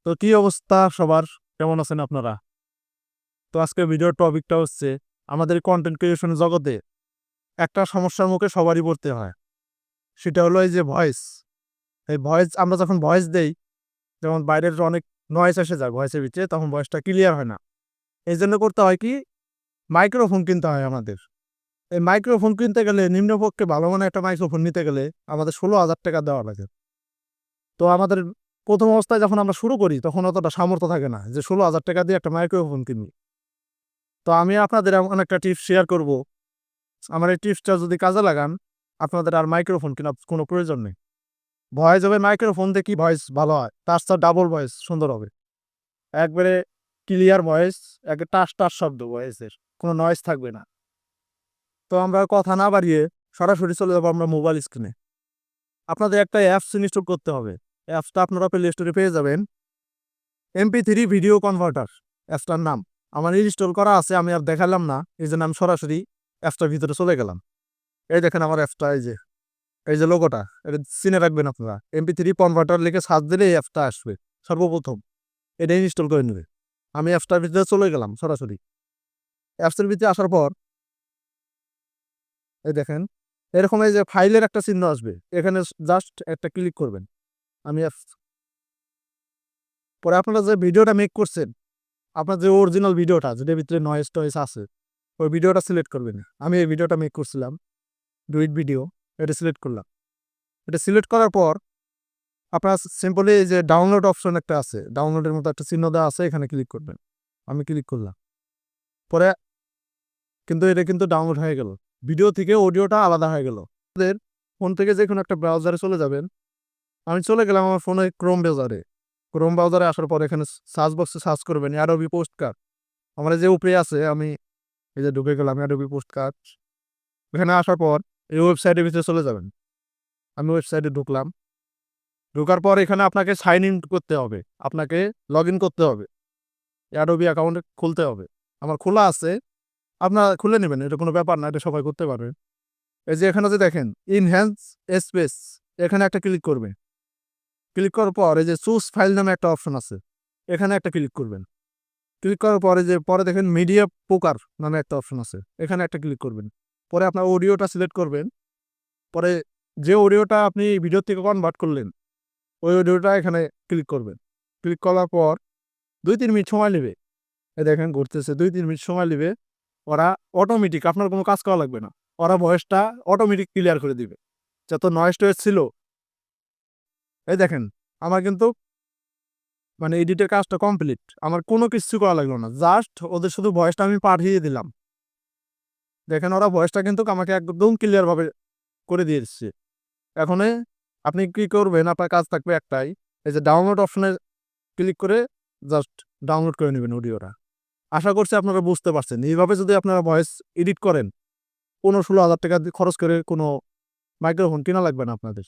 তো কি অবস্থা সবার? কেমন আছেন আপনারা? তো আজকে ভিডিওর টপিকটা হচ্ছে আমাদের কন্টেন্ট ক্রিয়েশন জগতে একটা সমস্যার মুখে সবারই পড়তে হয়। সেটা হলো এই যে ভয়েস। এই ভয়েস আমরা যখন ভয়েস দেই, যেমন বাইরের অনেক নয়েজ এসে যায় ভয়েসের ভিতরে, তখন ভয়েসটা ক্লিয়ার হয় না। এইজন্য করতে হয় কি, মাইক্রোফোন কিনতে হয় আমাদের। এই মাইক্রোফোন কিনতে গেলে নিম্নপক্ষে ভালো মানের একটা মাইক্রোফোন নিতে গেলে আমাদের ১৬,০০০ টাকা দেওয়া লাগে। তো আমাদের ১ম অবস্থায় যখন আমরা শুরু করি তখন অতটা সামর্থ্য থাকে না যে ১৬,০০০ টাকা দিয়ে একটা মাইক্রোফোন কিনবো। তো আমি আপনাদের এমন একটা টিপস শেয়ার করব। আমার এই টিপসটা যদি কাজে লাগান, আপনাদের আর মাইক্রোফোন কেনার কোনো প্রয়োজন নেই। ভয়েস হবে মাইক্রোফোন দিয়ে কি ভয়েস ভালো হয়? তার চেয়ে ডাবল ভয়েস সুন্দর হবে। একবারে ক্লিয়ার ভয়েস, একে টাস, টাস শব্দ ভয়েসের। কোনো নয়েজ থাকবে না। তো আমরা কথা না বাড়িয়ে সরাসরি চলে যাবো আমরা মোবাইল স্ক্রিনে। আপনাদের একটা অ্যাপস ইনস্টল করতে হবে। অ্যাপসটা আপনারা প্লে স্টোরে পেয়ে যাবেন। MP3 ভিডিও কনভার্টার অ্যাপসটার নাম। আমার ইনস্টল করা আছে, আমি আর দেখালাম না। এইজন্য আমি সরাসরি অ্যাপসটার ভিতরে চলে গেলাম। এই দেখেন আমার অ্যাপসটা, এই যে লোগোটা, এটা চিনে রাখবেন আপনারা। MP3 কনভার্টার লিখে সার্চ দিলে এই অ্যাপসটা আসবে সর্বপ্রথম। এটা ইনস্টল করে নেবে। আমি অ্যাপসটার ভিতরে চলে গেলাম সরাসরি। অ্যাপসের ভিতরে আসার পর এই দেখেন এরকম এই যে ফাইলের একটা চিহ্ন আসবে। এখানে জাস্ট একটা ক্লিক করবেন। আমি পরে আপনারা যে ভিডিওটা মেক করছেন, আপনার যে অরিজিনাল ভিডিওটা যেটার ভিতরে নয়েজ টয়েস আছে, ওই ভিডিওটা সিলেক্ট করবেন। আমি এই ভিডিওটা মেক করছিলাম, ডুইট ভিডিও। এটা সিলেক্ট করলাম। এটা সিলেক্ট করার পর আপনার সিম্পলি এই যে ডাউনলোড অপশন একটা আছে, ডাউনলোডের মতো একটা চিহ্ন দেওয়া আছে, এখানে ক্লিক করবেন। আমি ক্লিক করলাম। পরে কিন্তু এটা কিন্তু ডাউনলোড হয়ে গেল। ভিডিও থেকে অডিওটা আলাদা হয়ে গেল। আপনাদের ফোন থেকে যে কোনো একটা ব্রাউজারে চলে যাবেন। আমি চলে গেলাম আমার ফোনে ক্রোম ব্রাউজারে। ক্রোম ব্রাউজারে আসার পর এখানে সার্চ বক্সে সার্চ করবেন অ্যাডোবি পোস্টকার্ড। আমার এই যে উপরে আছে, আমি এই যে ঢুকে গেলাম অ্যাডোবি পোস্টকার্ড। এখানে আসার পর এই ওয়েবসাইটের ভিতরে চলে যাবেন। আমি ওয়েবসাইটে ঢুকলাম। ঢোকার পর এখানে আপনাকে সাইন ইন করতে হবে। আপনাকে লগ ইন করতে হবে। অ্যাডোবি অ্যাকাউন্ট খুলতে হবে। আমার খোলা আছে। আপনারা খুলে নেবেন। এটা কোনো ব্যাপার না। এটা সবাই করতে পারবে। এই যে এখানে যে দেখেন ইনহ্যান্স স্পেস, এখানে একটা ক্লিক করবেন। ক্লিক করার পর এই যে চুজ ফাইল নামে একটা অপশন আছে। এখানে একটা ক্লিক করবেন। ক্লিক করার পরে যে পরে দেখেন মিডিয়া পোকার নামে একটা অপশন আছে। এখানে একটা ক্লিক করবেন। পরে আপনার অডিওটা সিলেক্ট করবেন। পরে যে অডিওটা আপনি ভিডিও থেকে কনভার্ট করলেন, ওই অডিওটা এখানে ক্লিক করবেন। ক্লিক করার পর ২-৩ মিনিট সময় নেবে। এই দেখেন ঘুরতেছে, ২-৩ মিনিট সময় নেবে। ওরা অটোমেটিক, আপনার কোনো কাজ করা লাগবে না। ওরা ভয়েসটা অটোমেটিক ক্লিয়ার করে দিবে। যত নয়েজ টয়েজ ছিল, এই দেখেন আমার কিন্তু মানে এডিটের কাজটা কমপ্লিট। আমার কোনো কিচ্ছু করা লাগলো না। জাস্ট ওদের শুধু ভয়েসটা আমি পাঠিয়ে দিলাম। দেখেন ওরা ভয়েসটা কিন্তু আমাকে একদম ক্লিয়ার ভাবে করে দিয়ে দিচ্ছে। এখন আপনি কি করবেন? আপনার কাজ থাকবে একটাই, এই যে ডাউনলোড অপশনে ক্লিক করে জাস্ট ডাউনলোড করে নেবেন অডিওটা। আশা করছি আপনারা বুঝতে পারছেন। এইভাবে যদি আপনারা ভয়েস এডিট করেন, ১৫-১৬ হাজার টাকা খরচ করে কোনো মাইক্রোফোন কেনা লাগবে না আপনাদের।